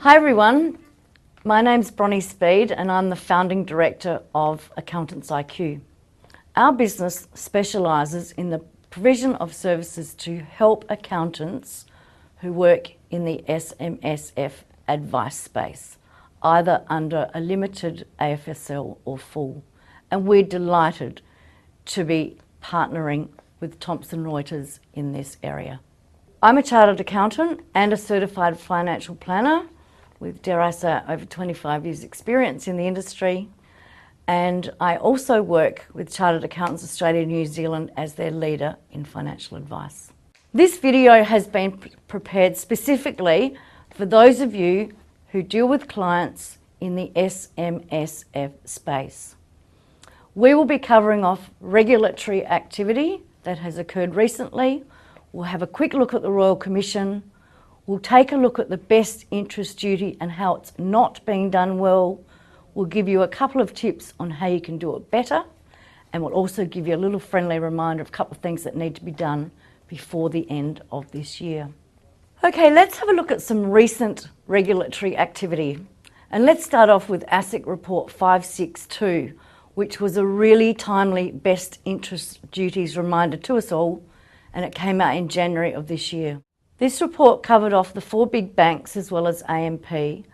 Hi everyone, my name's Bronnie Speed and I'm the founding director of Accountants IQ. Our business specialises in the provision of services to help accountants who work in the SMSF advice space, either under a limited AFSL or full. And we're delighted to be partnering with Thomson Reuters in this area. I'm a chartered accountant and a certified financial planner with, dare I say, over 25 years experience in the industry. And I also work with Chartered Accountants Australia and New Zealand as their leader in financial advice. This video has been prepared specifically for those of you who deal with clients in the SMSF space. We will be covering off regulatory activity that has occurred recently. We'll have a quick look at the Royal Commission. We'll take a look at the best interest duty and how it's not being done well. We'll give you a couple of tips on how you can do it better, and we'll also give you a little friendly reminder of a couple of things that need to be done before the end of this year. Okay, let's have a look at some recent regulatory activity. And let's start off with ASIC Report 562, which was a really timely best interest duties reminder to us all, and it came out in January of this year. This report covered off the 4 big banks as well as AMP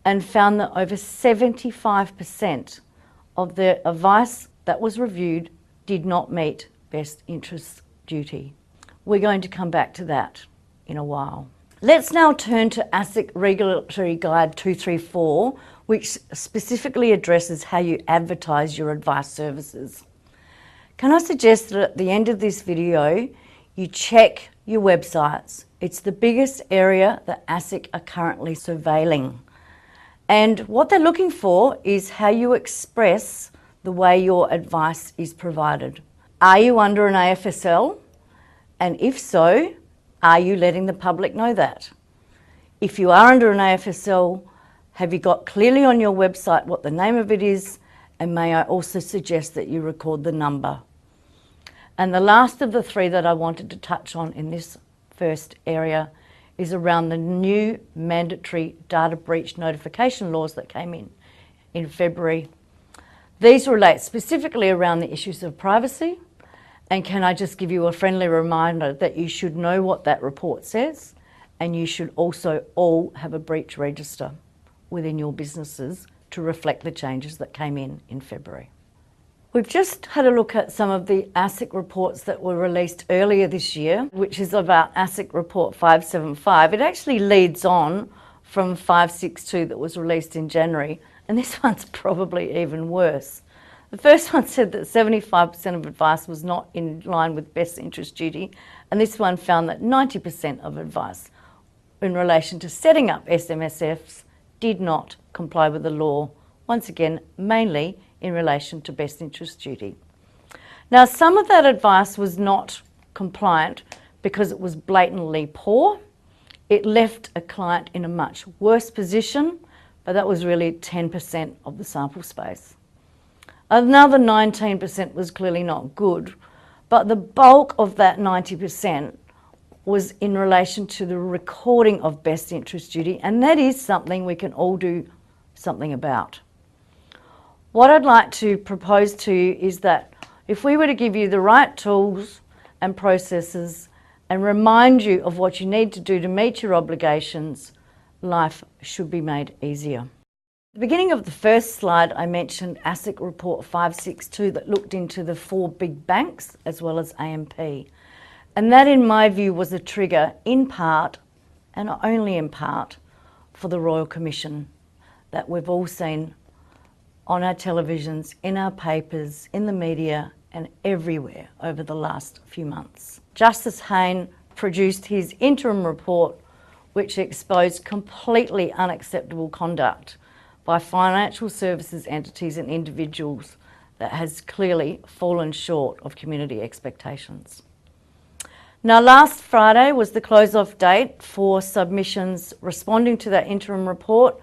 and found that over 75% of the advice that was reviewed did not meet best interest duty. We're going to come back to that in a while. Let's now turn to ASIC Regulatory Guide 234, which specifically addresses how you advertise your advice services. Can I suggest that at the end of this video, you check your websites. It's the biggest area that ASIC are currently surveilling. And what they're looking for is how you express the way your advice is provided. Are you under an AFSL? And if so, are you letting the public know that? If you are under an AFSL, have you got clearly on your website what the name of it is? And may I also suggest that you record the number? And the last of the 3 that I wanted to touch on in this first area is around the new mandatory data breach notification laws that came in February. These relate specifically around the issues of privacy. And can I just give you a friendly reminder that you should know what that report says, and you should also all have a breach register within your businesses to reflect the changes that came in February. We've just had a look at some of the ASIC reports that were released earlier this year, which is about ASIC Report 575. It actually leads on from 562 that was released in January, and this one's probably even worse. The first one said that 75% of advice was not in line with best interest duty, and this one found that 90% of advice in relation to setting up SMSFs did not comply with the law, once again, mainly in relation to best interest duty. Now, some of that advice was not compliant because it was blatantly poor. It left a client in a much worse position, but that was really 10% of the sample space. Another 19% was clearly not good, but the bulk of that 90% was in relation to the recording of best interest duty, and that is something we can all do something about. What I'd like to propose to you is that if we were to give you the right tools and processes and remind you of what you need to do to meet your obligations, life should be made easier. At the beginning of the first slide, I mentioned ASIC Report 562 that looked into the 4 big banks as well as AMP. And that, in my view, was a trigger in part, and only in part, for the Royal Commission that we've all seen on our televisions, in our papers, in the media and everywhere over the last few months. Justice Hayne produced his interim report, which exposed completely unacceptable conduct by financial services entities and individuals that has clearly fallen short of community expectations. Now, last Friday was the close-off date for submissions responding to that interim report,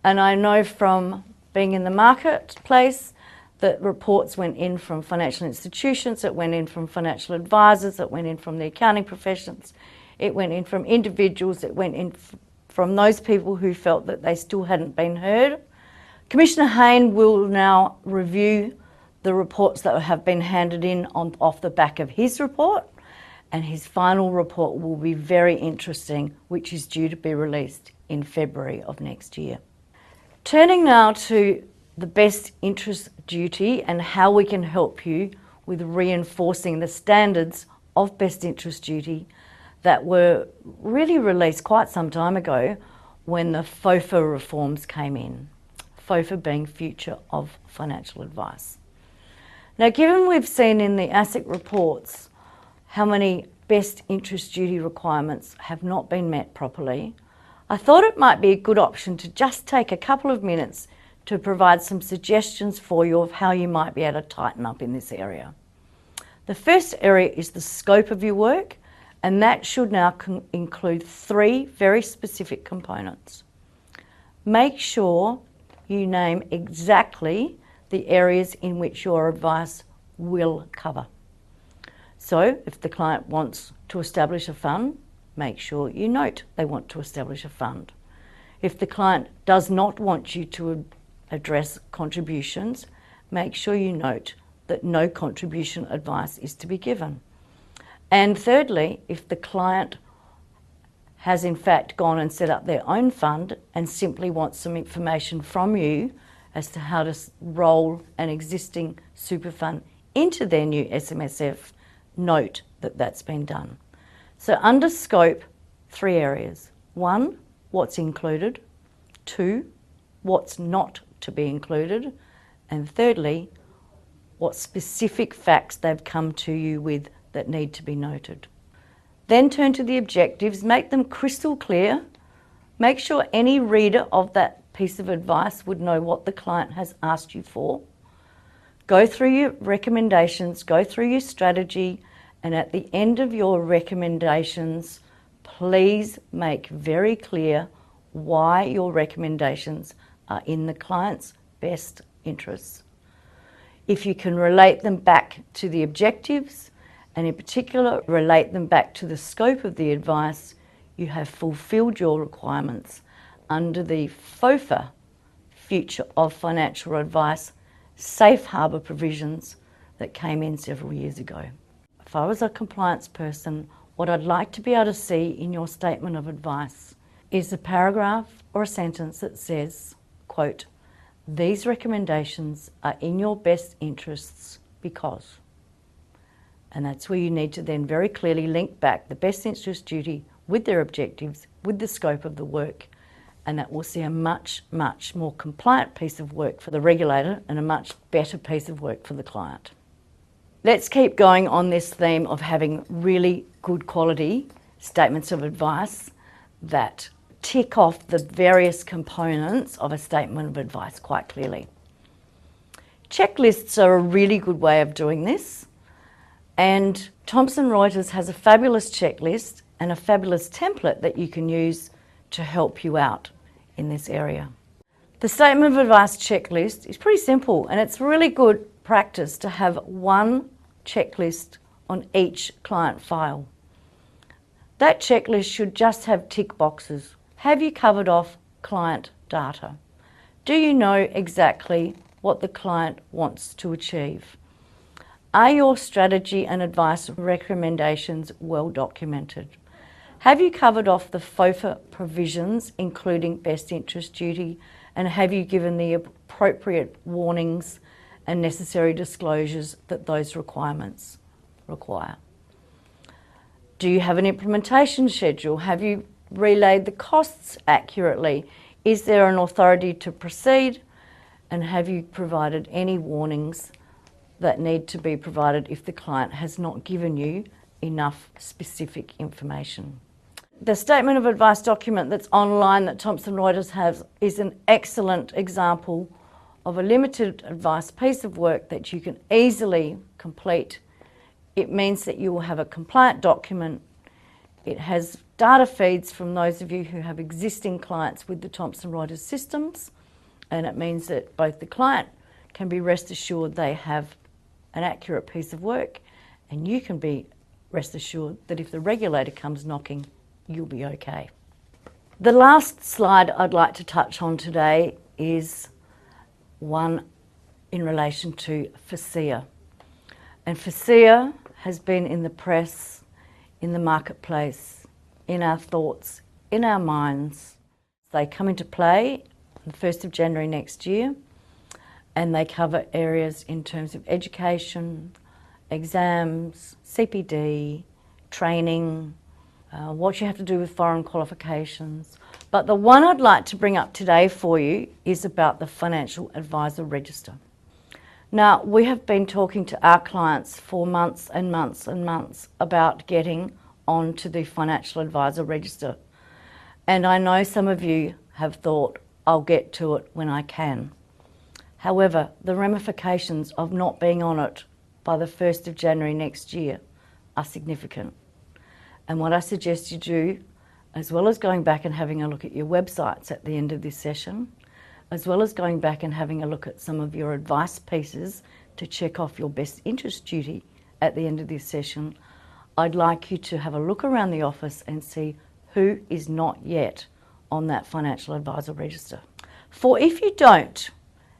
and I know from being in the marketplace that reports went in from financial institutions, it went in from financial advisors, it went in from the accounting professions, it went in from individuals, it went in from those people who felt that they still hadn't been heard. Commissioner Hayne will now review the reports that have been handed in off the back of his report, and his final report will be very interesting, which is due to be released in February of next year. Turning now to the best interest duty and how we can help you with reinforcing the standards of best interest duty that were really released quite some time ago when the FOFA reforms came in. FOFA being Future of Financial Advice. Now, given we've seen in the ASIC reports how many best interest duty requirements have not been met properly, I thought it might be a good option to just take a couple of minutes to provide some suggestions for you of how you might be able to tighten up in this area. The first area is the scope of your work, and that should now include 3 very specific components. Make sure you name exactly the areas in which your advice will cover. So if the client wants to establish a fund, make sure you note they want to establish a fund. If the client does not want you to address contributions, make sure you note that no contribution advice is to be given. And thirdly, if the client has in fact gone and set up their own fund and simply wants some information from you as to how to roll an existing super fund into their new SMSF, note that that's been done. So under scope, 3 areas. 1, what's included. 2, what's not to be included. And thirdly, what specific facts they've come to you with that need to be noted. Then turn to the objectives, make them crystal clear. Make sure any reader of that piece of advice would know what the client has asked you for. Go through your recommendations, go through your strategy, and at the end of your recommendations, please make very clear why your recommendations are in the client's best interests. If you can relate them back to the objectives, and in particular relate them back to the scope of the advice, you have fulfilled your requirements under the FOFA, Future of Financial Advice, safe harbour provisions that came in several years ago. If I was a compliance person, what I'd like to be able to see in your statement of advice is a paragraph or a sentence that says, quote, "These recommendations are in your best interests because," and that's where you need to then very clearly link back the best interest duty with their objectives, with the scope of the work, and that will see a much, much more compliant piece of work for the regulator and a much better piece of work for the client. Let's keep going on this theme of having really good quality statements of advice that tick off the various components of a statement of advice quite clearly. Checklists are a really good way of doing this, and Thomson Reuters has a fabulous checklist and a fabulous template that you can use to help you out in this area. The statement of advice checklist is pretty simple, and it's really good practice to have one checklist on each client file. That checklist should just have tick boxes. Have you covered off client data? Do you know exactly what the client wants to achieve? Are your strategy and advice recommendations well documented? Have you covered off the FOFA provisions, including best interest duty, and have you given the appropriate warnings and necessary disclosures that those requirements require? Do you have an implementation schedule? Have you relayed the costs accurately? Is there an authority to proceed? And have you provided any warnings that need to be provided if the client has not given you enough specific information? The statement of advice document that's online that Thomson Reuters has is an excellent example of a limited advice piece of work that you can easily complete. It means that you will have a compliant document. It has data feeds from those of you who have existing clients with the Thomson Reuters systems, and it means that both the client can be rest assured they have an accurate piece of work, and you can be rest assured that if the regulator comes knocking, you'll be okay. The last slide I'd like to touch on today is one in relation to FASEA. And FASEA has been in the press, in the marketplace, in our thoughts, in our minds. They come into play on the 1st of January next year, and they cover areas in terms of education, exams, CPD, training, what you have to do with foreign qualifications. But the one I'd like to bring up today for you is about the Financial Advisor Register. Now, we have been talking to our clients for months and months and months about getting onto the Financial Advisor Register. And I know some of you have thought, I'll get to it when I can. However, the ramifications of not being on it by the 1st of January next year are significant. And what I suggest you do, as well as going back and having a look at your websites at the end of this session, as well as going back and having a look at some of your advice pieces to check off your best interest duty at the end of this session, I'd like you to have a look around the office and see who is not yet on that Financial Advisor Register. For if you don't,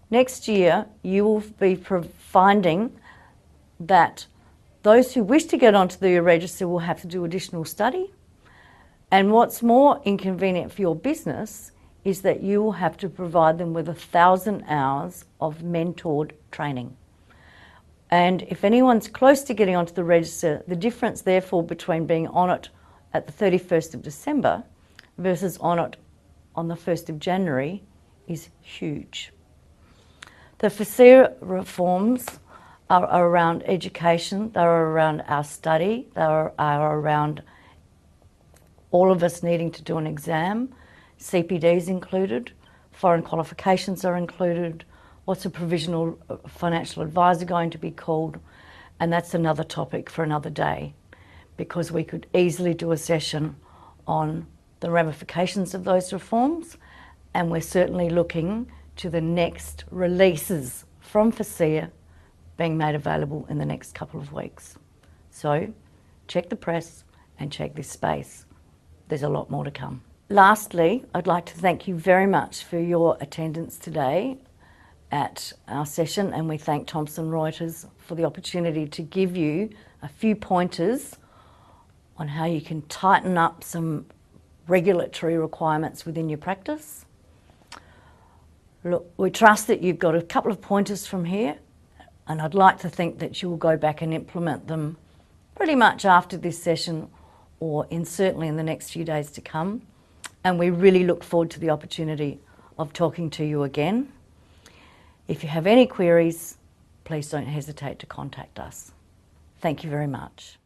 next year you will be finding that those who wish to get onto the register will have to do additional study. And what's more inconvenient for your business is that you will have to provide them with 1,000 hours of mentored training. And if anyone's close to getting onto the register, the difference therefore between being on it at the 31st of December versus on it on the 1st of January is huge. The FASEA reforms are around education, they are around our study, they are around all of us needing to do an exam, CPD's included, foreign qualifications are included, what's a provisional financial advisor going to be called, and that's another topic for another day, because we could easily do a session on the ramifications of those reforms, and we're certainly looking to the next releases from FASEA being made available in the next couple of weeks. So check the press and check this space. There's a lot more to come. Lastly, I'd like to thank you very much for your attendance today at our session, and we thank Thomson Reuters for the opportunity to give you a few pointers on how you can tighten up some regulatory requirements within your practice. Look, we trust that you've got a couple of pointers from here, and I'd like to think that you will go back and implement them pretty much after this session or certainly in the next few days to come. And we really look forward to the opportunity of talking to you again. If you have any queries, please don't hesitate to contact us. Thank you very much.